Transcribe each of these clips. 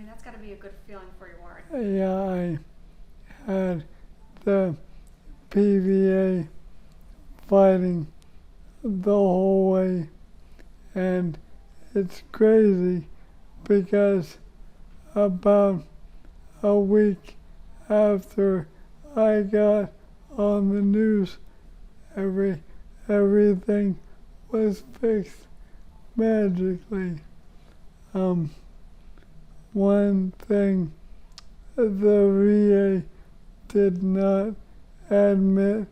mean, that's got to be a good feeling for you, Warren. Yeah, I had the PVA fighting the whole way, and it's crazy because about a week after I got on the news, everything was fixed magically. One thing, the VA did not admit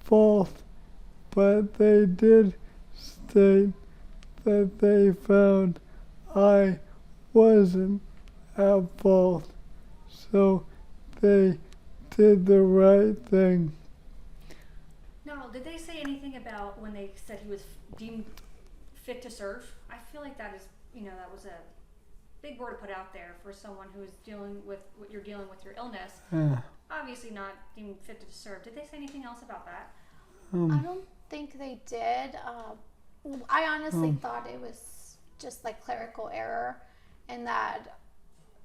fault, but they did state that they found I wasn't at fault, so they did the right thing. No, did they say anything about when they said he was deemed fit to serve? I feel like that is, that was a big word to put out there for someone who is dealing with what you're dealing with, your illness. Obviously not deemed fit to serve. Did they say anything else about that? I don't think they did. I honestly thought it was just like clerical error, and that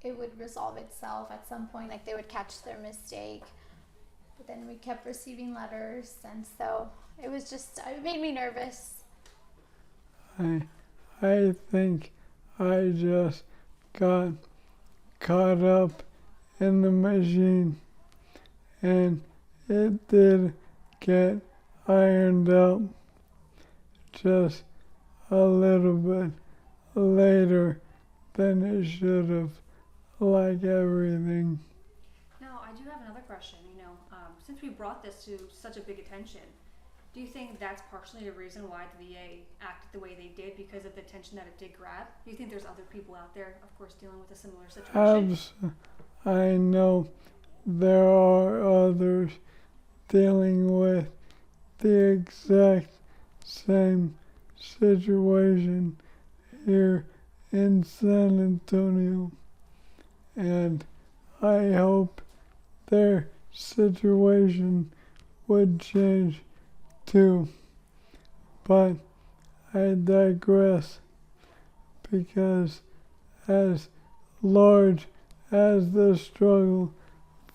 it would resolve itself at some point, like they would catch their mistake. But then we kept receiving letters, and so it made me nervous. I think I just got caught up in the machine, and it did get ironed out just a little bit later than it should have, like everything. Now, I do have another question. Since we brought this to such a big attention, do you think that's partially the reason why the VA acted the way they did, because of the attention that it did grab? Do you think there's other people out there, of course, dealing with a similar situation? I know there are others dealing with the exact same situation here in San Antonio, and I hope their situation would change too. But I digress, because as large as the struggle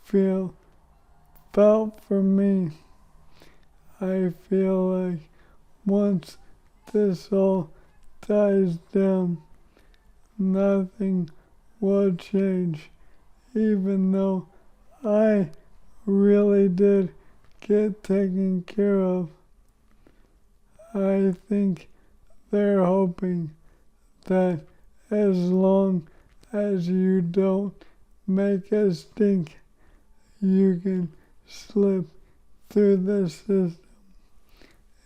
felt for me, I feel like once this all dies down, nothing will change, even though I really did get taken care of. I think they're hoping that as long as you don't make a stink, you can slip through the system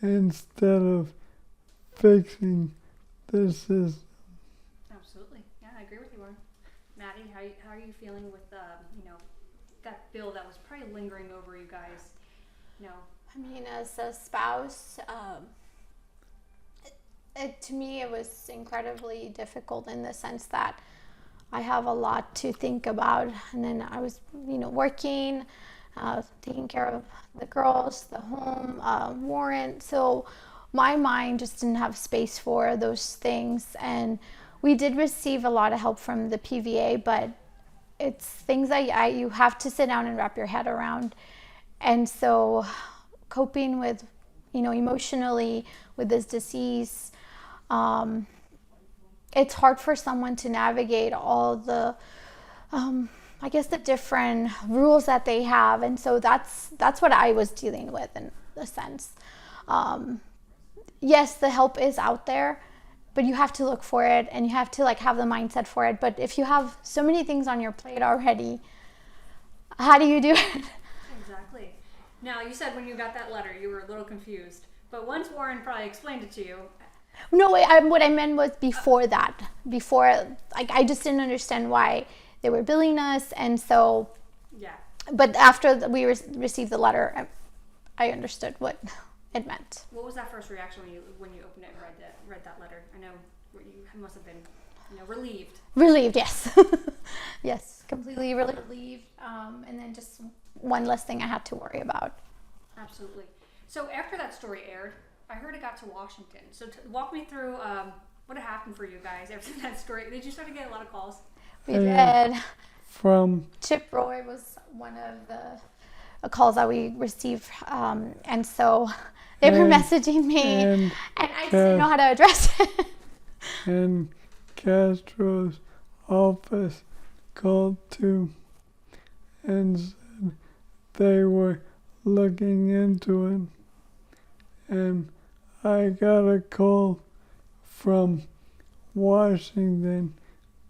instead of fixing the system. Absolutely. Yeah, I agree with you, Warren. Madi, how are you feeling with that bill that was probably lingering over you guys? I mean, as a spouse, to me it was incredibly difficult in the sense that I have a lot to think about, and then I was working, taking care of the girls, the home, Warren, so my mind just didn't have space for those things. And we did receive a lot of help from the PVA, but it's things that you have to sit down and wrap your head around. And so coping with emotionally with this disease, it's hard for someone to navigate all the I guess the different rules that they have. And so that's what I was dealing with in a sense. Yes, the help is out there, but you have to look for it, and you have to have the mindset for it. But if you have so many things on your plate already, how do you do it? Exactly. Now, you said when you got that letter, you were a little confused, but once Warren probably explained it to you. No, what I meant was before that. I just didn't understand why they were billing us, and so. Yeah. But after we received the letter, I understood what it meant. What was that first reaction when you opened it and read that letter? I know you must have been, relieved. Relieved, yes. Yes, completely relieved. And then just one less thing I had to worry about. Absolutely. So after that story aired, I heard it got to Washington. So walk me through what happened for you guys after that story. Did you start to get a lot of calls? We did. From Chip Roy was one of the calls that we received, and so they were messaging me, and I just didn't know how to address it. And Castro's office called too and said they were looking into it. And I got a call from Washington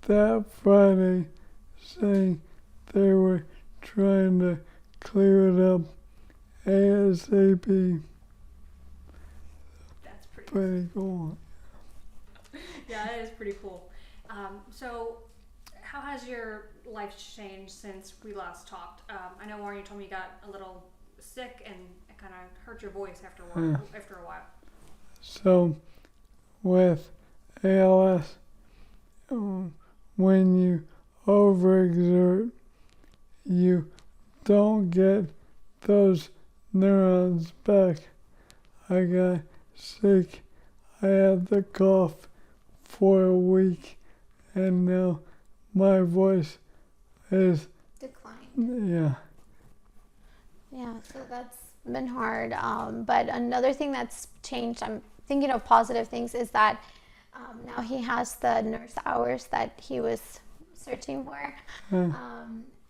that Friday saying they were trying to clear it up ASAP. That's Pretty cool. Yeah, that is pretty cool. So how has your life changed since we last talked? I know, Warren, you told me you got a little sick and it kind of hurt your voice after a while. So with ALS, when you overexert, you don't get those neurons back. I got sick. I had the cough for a week, and now my voice is Declined. Yeah. Yeah, so that's been hard. But another thing that's changed, I'm thinking of positive things, is that now he has the nurse hours that he was searching for.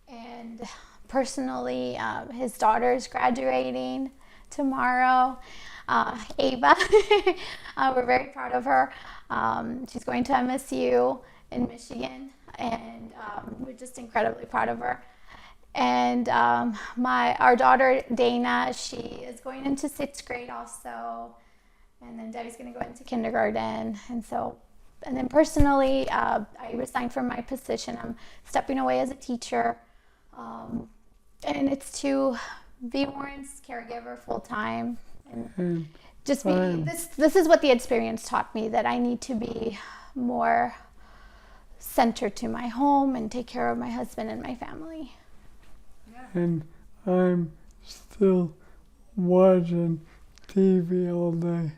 And personally, his daughter is graduating tomorrow, Ava. We're very proud of her. She's going to MSU in Michigan, and we're just incredibly proud of her. And our daughter Dana, she is going into 6th grade also, and then Debbie's going to go into kindergarten. And then personally, I resigned from my position. I'm stepping away as a teacher, and it's to be Warren's caregiver full time, and just be. This is what the experience taught me, that I need to be more centered to my home and take care of my husband and my family. And I'm still watching TV all day.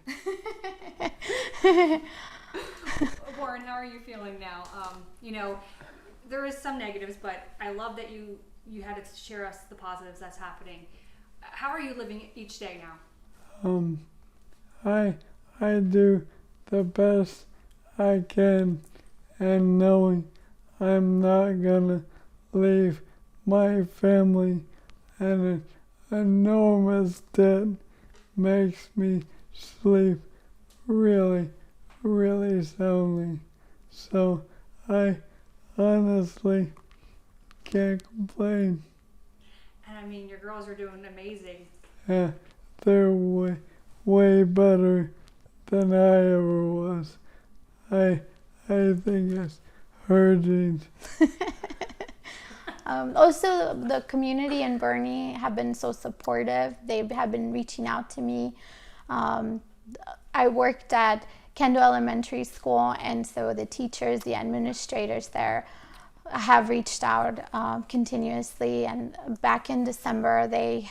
Warren, how are you feeling now? There is some negatives, but I love that you had to share us the positives that's happening. How are you living each day now? I do the best I can, and knowing I'm not gonna leave my family and an enormous debt makes me sleep really, really soundly. So I honestly can't complain. And I mean, your girls are doing amazing. Yeah, they're way better than I ever was. I think it's her genes. Also, the community in Bernie have been so supportive. They have been reaching out to me. I worked at Kendall Elementary School, and so the teachers, the administrators there have reached out continuously. And back in December, they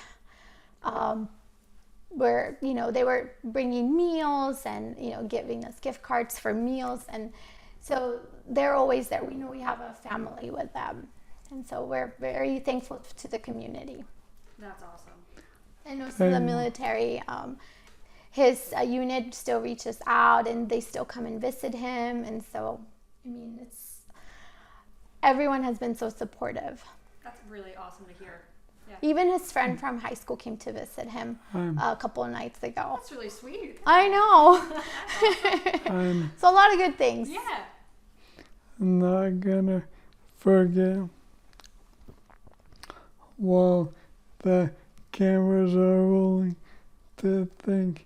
were bringing meals and giving us gift cards for meals, and so they're always there. We know we have a family with them. And so we're very thankful to the community. That's awesome. And also the military, his unit still reaches out, and they still come and visit him. And so, I mean, everyone has been so supportive. That's really awesome to hear. Yeah. Even his friend from high school came to visit him a couple of nights ago. That's really sweet. I know. I'm So a lot of good things. Yeah. not gonna forget while the cameras are rolling to thank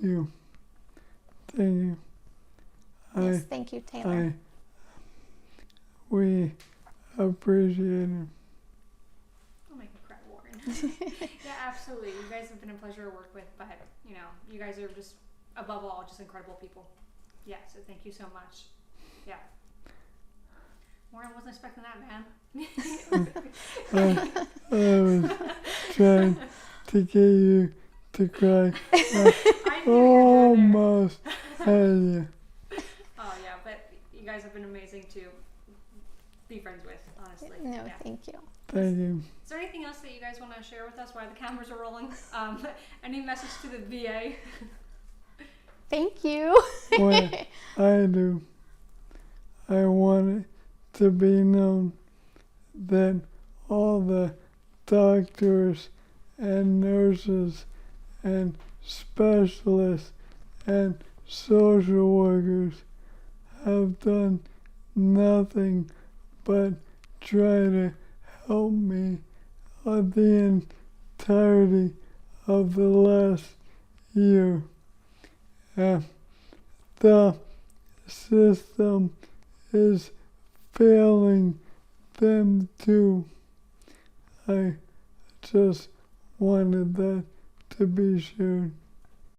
you. Thank you. Yes, thank you, Taylor. We appreciate it. I'll make me cry, Warren. Yeah, absolutely. You guys have been a pleasure to work with, but you guys are just above all just incredible people. Yeah, so thank you so much. Yeah. Warren, wasn't expecting that, man. I was trying to get you to cry. I knew you were doing there. Almost had you. Oh yeah, but you guys have been amazing too. be friends with, honestly. No, Yeah. thank you. Thank you. Is there anything else that you guys want to share with us while the cameras are rolling? Any message to the VA? Thank you. Well, I do. I want it to be known that all the doctors and nurses and specialists and social workers have done nothing but try to help me on the entirety of the last year. And the system is failing them too. I just wanted that to be shared.